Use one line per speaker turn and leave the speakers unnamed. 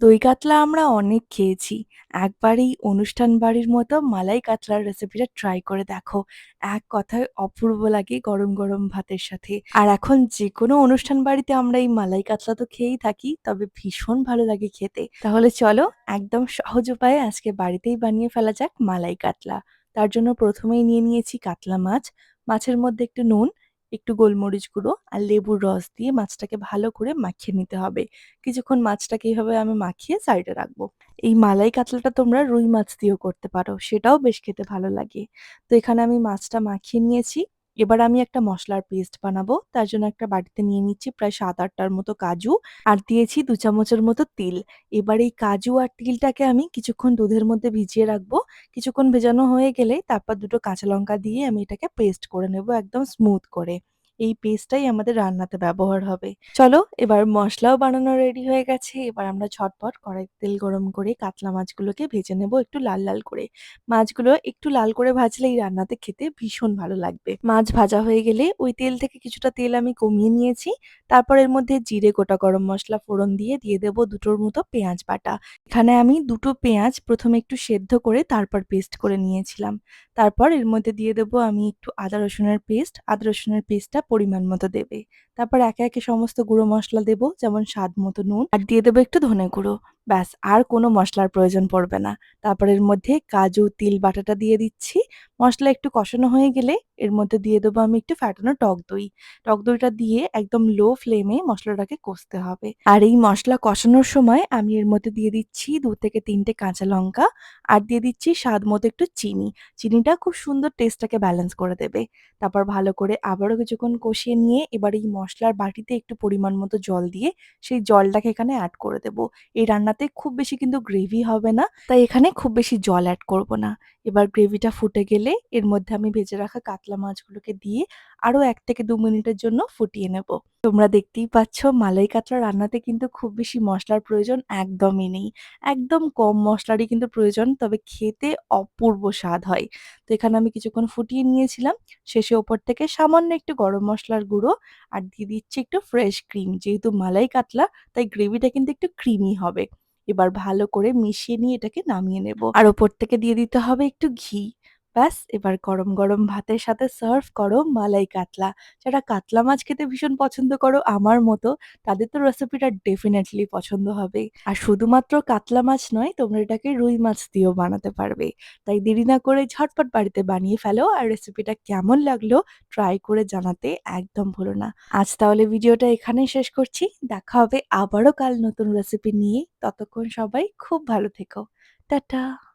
দই কাতলা আমরা অনেক খেয়েছি। একবার এই অনুষ্ঠান বাড়ির মতো মালাই কাতলার রেসিপিটা ট্রাই করে দেখো। এক কথায় অপূর্ব লাগে গরম, গরম ভাতের সাথে। আর এখন যেকোনো অনুষ্ঠান বাড়িতে আমরা এই মালাই কাতলা তো খেয়েই থাকি, তবে ভীষণ ভালো লাগে খেতে। তাহলে চলো একদম সহজ উপায়ে আজকে বাড়িতেই বানিয়ে ফেলা যাক মালাই কাতলা। তার জন্য প্রথমেই নিয়ে নিয়েছি কাতলা মাছ। মাছের মধ্যে একটু নুন, একটু গোলমরিচ গুঁড়ো আর লেবুর রস দিয়ে মাছটাকে ভালো করে মাখিয়ে নিতে হবে। কিছুক্ষণ মাছটাকে এভাবে আমি মাখিয়ে সাইডে রাখবো। এই মালাই কাতলাটা তোমরা রুই মাছ দিয়েও করতে পারো, সেটাও বেশ খেতে ভালো লাগে। তো এখানে আমি মাছটা মাখিয়ে নিয়েছি। এবার আমি একটা মশলার পেস্ট বানাবো। তার জন্য একটা বাটিতে নিয়ে নিচ্ছি প্রায় ৭-৮টার মতো কাজু আর দিয়েছি ২ চামচের মতো তিল। এবার এই কাজু আর তিলটাকে আমি কিছুক্ষণ দুধের মধ্যে ভিজিয়ে রাখবো। কিছুক্ষণ ভেজানো হয়ে গেলে তারপর ২ টো কাঁচা লঙ্কা দিয়ে আমি এটাকে পেস্ট করে নেবো একদম স্মুথ করে। এই পেস্টটাই আমাদের রান্নাতে ব্যবহার হবে। চলো এবার মসলাও বানানো রেডি হয়ে গেছে। এবার আমরা ঝটপট কড়াইতে তেল গরম করে কাতলা মাছগুলোকে ভেজে নেব একটু লাল, লাল করে। মাছগুলো একটু লাল করে ভাজলে এই রান্নাতে খেতে ভীষণ ভালো লাগবে। মাছ ভাজা হয়ে গেলে ওই তেল থেকে কিছুটা তেল আমি কমিয়ে নিয়েছি। তারপর এর মধ্যে জিরে, গোটা গরম মসলা ফোড়ন দিয়ে দেব ২ টোর মতো পেঁয়াজ বাটা। এখানে আমি ২ টো পেঁয়াজ ১ম এ একটু সেদ্ধ করে তারপর পেস্ট করে নিয়েছিলাম। তারপর এর মধ্যে দিয়ে দেব আমি একটু আদা রসুনের পেস্ট। আদা রসুনের পেস্টটা পরিমাণ মতো দেবে। তারপর একে, একে সমস্ত গুঁড়ো মসলা দেব, যেমন স্বাদ মতো নুন আর দিয়ে দেব একটু ধনে গুঁড়ো। ব্যাস আর কোনো মসলার প্রয়োজন পড়বে না। তারপর এর মধ্যে কাজু, তিল বাটাটা দিয়ে দিচ্ছি। মসলা একটু কষানো হয়ে গেলে এর মধ্যে দিয়ে দেবো আমি একটু ফ্যাটানো টক দই। টক দইটা দিয়ে একদম লো ফ্লেমে মসলাটাকে কষতে হবে। আর এই মসলা কষানোর সময় আমি এর মধ্যে দিয়ে দিচ্ছি ২ থেকে ৩ টে কাঁচা লঙ্কা আর দিয়ে দিচ্ছি স্বাদ মতো একটু চিনি। চিনিটা খুব সুন্দর টেস্টটাকে ব্যালেন্স করে দেবে। তারপর ভালো করে আবারও কিছুক্ষণ কষিয়ে নিয়ে এবার এই মসলার বাটিতে একটু পরিমাণ মতো জল দিয়ে সেই জলটাকে এখানে অ্যাড করে দেব। এই রান্নাতে খুব বেশি কিন্তু গ্রেভি হবে না, তাই এখানে খুব বেশি জল অ্যাড করব না। এবার গ্রেভিটা ফুটে গেলে এর মধ্যে আমি ভেজে রাখা কাতলা মাছগুলোকে দিয়ে আরো ১ থেকে ২ মিনিটের জন্য ফুটিয়ে নেব। তোমরা দেখতেই পাচ্ছ মালাই কাতলা রান্নাতে কিন্তু খুব বেশি মসলার প্রয়োজন একদমই নেই। একদম কম মসলারই কিন্তু প্রয়োজন, তবে খেতে অপূর্ব স্বাদ হয়। তো এখানে আমি কিছুক্ষণ ফুটিয়ে নিয়েছিলাম। শেষে ওপর থেকে সামান্য একটু গরম মসলার গুঁড়ো আর দিয়ে দিচ্ছি একটু ফ্রেশ ক্রিম। যেহেতু মালাই কাতলা তাই গ্রেভিটা কিন্তু একটু ক্রিমি হবে। এবার ভালো করে মিশিয়ে নিয়ে এটাকে নামিয়ে নেব। আর ওপর থেকে দিয়ে দিতে হবে একটু ঘি। ব্যাস এবার গরম, গরম ভাতের সাথে সার্ভ করো মালাই কাতলা। যারা কাতলা মাছ খেতে ভীষণ পছন্দ করো আমার মতো, তাদের তো রেসিপিটা ডেফিনেটলি পছন্দ হবে। আর শুধুমাত্র কাতলা মাছ নয়, তোমরা এটাকে রুই মাছ দিয়েও বানাতে পারবে। তাই দেরি না করে ঝটপট বাড়িতে বানিয়ে ফেলো আর রেসিপিটা কেমন লাগলো ট্রাই করে জানাতে একদম ভুলো না। আজ তাহলে ভিডিওটা এখানেই শেষ করছি। দেখা হবে আবারও কাল নতুন রেসিপি নিয়ে। ততক্ষণ সবাই খুব ভালো থেকো। টাটা।